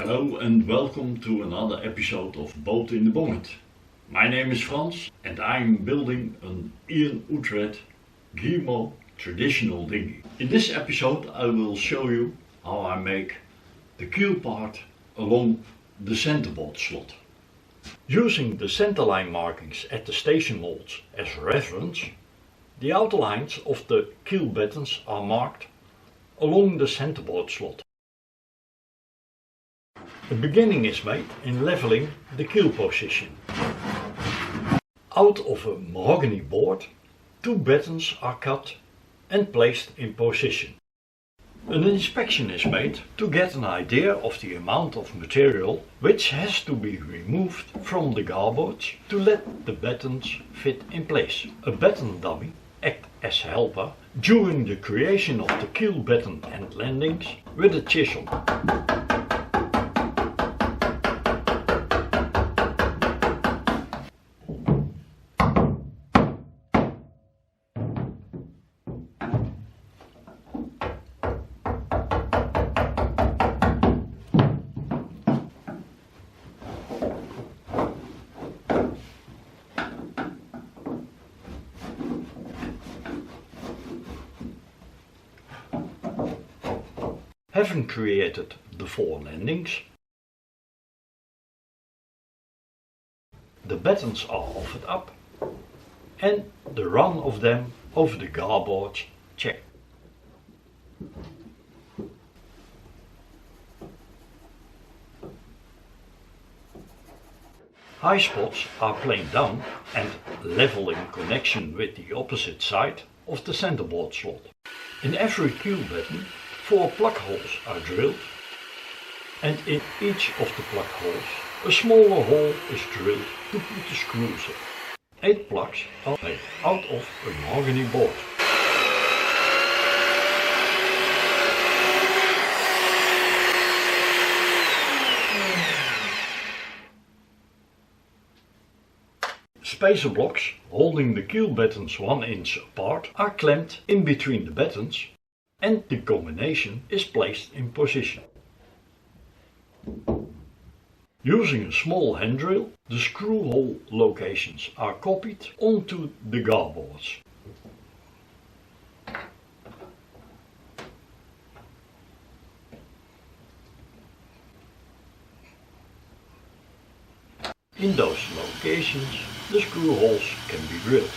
Hello and welcome to another episode of Boat in the Bongerd. My name is Frans and I'm building an Ian Utrecht Grimo traditional dinghy. In this episode I will show you how I make the keel part along the centerboard slot. Using the centerline markings at the station molds as reference, the outlines of the keel battens are marked along the centerboard slot. The beginning is made in leveling the keel position. Out of a mahogany board, 2 battens are cut and placed in position. An inspection is made to get an idea of the amount of material which has to be removed from the garboards to let the battens fit in place. A batten dummy acts as helper during the creation of the keel batten and landings with a chisel. Having created the 4 landings, the battens are offered up and the run of them over the garboards checked. High spots are planed down and level in connection with the opposite side of the centerboard slot. In every keel batten 4 plug holes are drilled, and in each of the plug holes a smaller hole is drilled to put the screws in. 8 plugs are made out of a mahogany board. Spacer blocks holding the keel battens 1 inch apart are clamped in between the battens, and the combination is placed in position. Using a small hand drill, the screw hole locations are copied onto the garboards. In those locations, the screw holes can be drilled.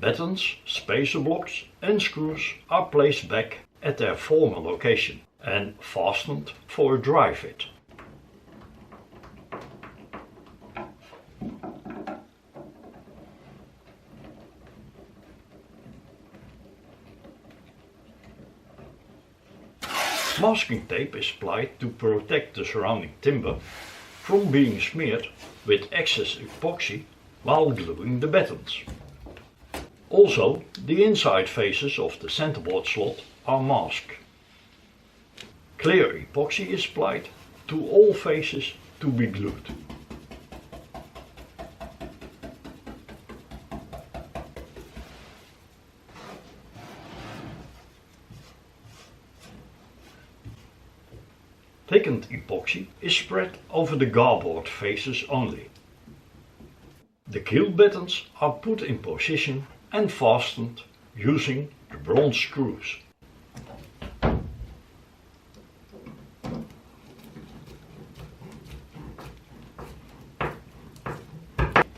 Battens, spacer blocks and screws are placed back at their former location and fastened for a dry fit. Masking tape is applied to protect the surrounding timber from being smeared with excess epoxy while gluing the battens. Also, the inside faces of the centerboard slot are masked. Clear epoxy is applied to all faces to be glued. Thickened epoxy is spread over the garboard faces only. The keel battens are put in position and fastened using the bronze screws.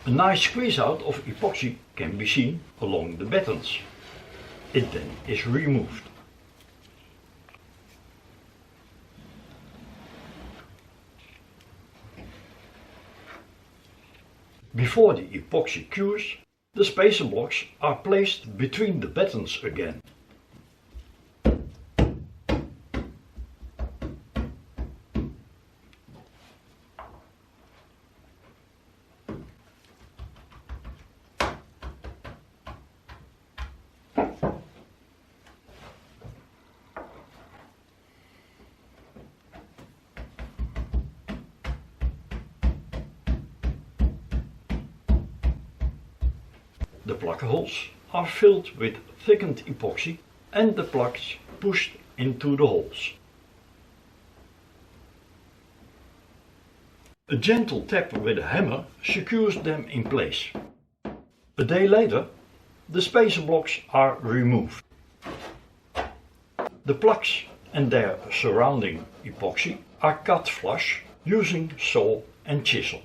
A nice squeeze out of epoxy can be seen along the battens. It then is removed. Before the epoxy cures, the spacer blocks are placed between the battens again. The plug holes are filled with thickened epoxy and the plugs pushed into the holes. A gentle tap with a hammer secures them in place. A day later, the spacer blocks are removed. The plugs and their surrounding epoxy are cut flush using saw and chisel.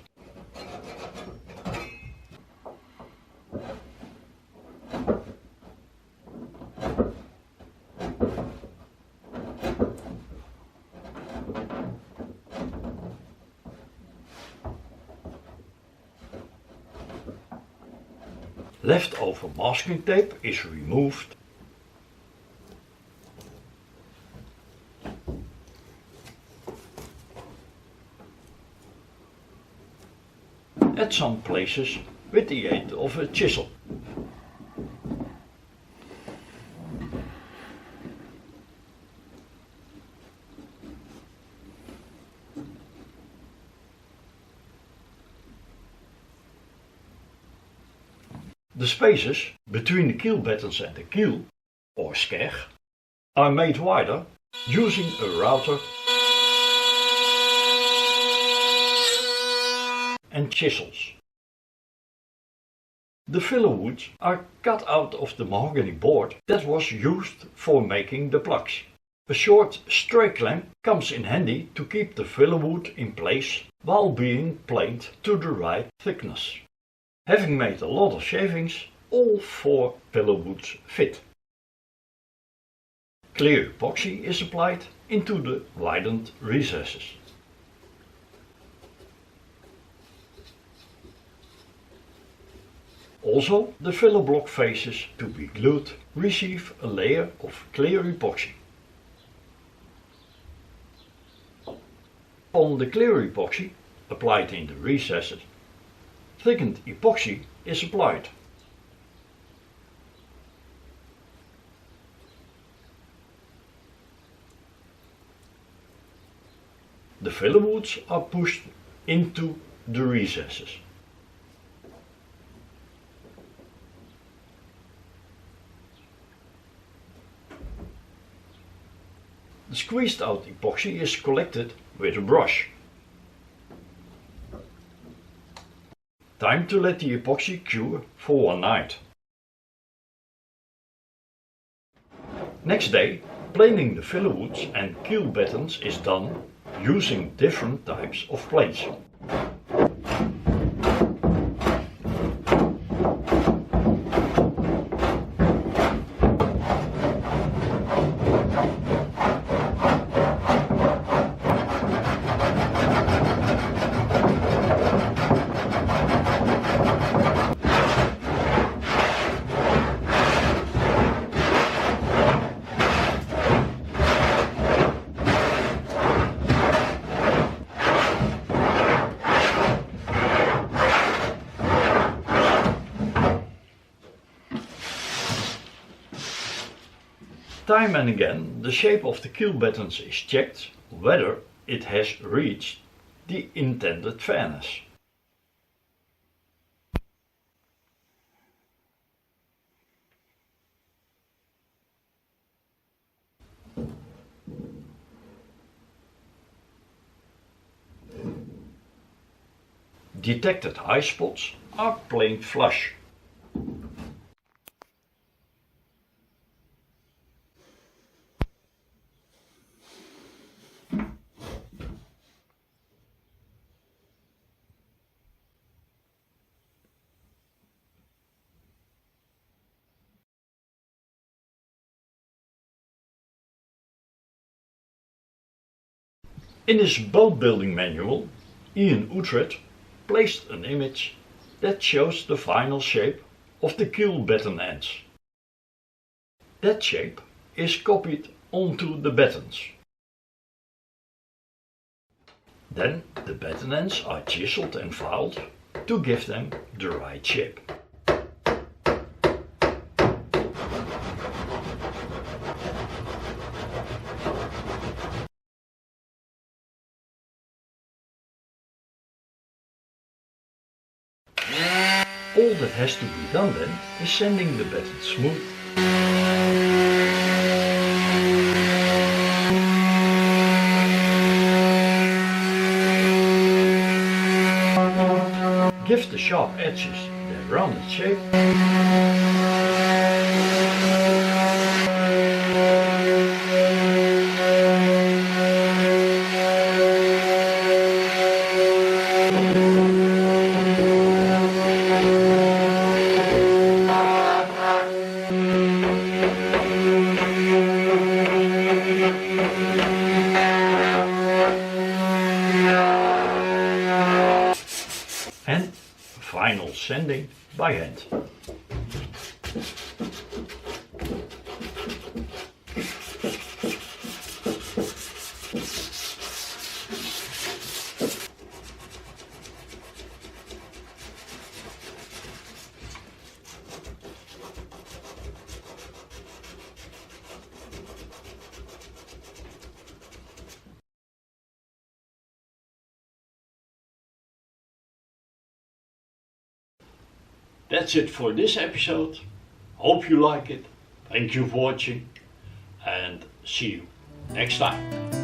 Leftover masking tape is removed. At some places with the aid of a chisel. The spaces between the keel battens and the keel, or skeg, are made wider using a router and chisels. The filler woods are cut out of the mahogany board that was used for making the plugs. A short stray clamp comes in handy to keep the filler wood in place while being planed to the right thickness. Having made a lot of shavings, all 4 filler woods fit. Clear epoxy is applied into the widened recesses. Also, the filler block faces to be glued receive a layer of clear epoxy. On the clear epoxy, applied in the recesses, thickened epoxy is applied. The filler woods are pushed into the recesses. The squeezed out epoxy is collected with a brush. Time to let the epoxy cure for 1 night. Next day, planing the filler woods and keel battens is done using different types of planes. Time and again, the shape of the keel battens is checked whether it has reached the intended fairness. Detected high spots are planed flush. In his boat building manual, Ian Uhtred placed an image that shows the final shape of the keel batten ends. That shape is copied onto the battens. Then the batten ends are chiseled and filed to give them the right shape. All that has to be done then is sanding the bed smooth. Give the sharp edges their rounded shape. And final sanding by hand. That's it for this episode. Hope you like it. Thank you for watching and see you next time.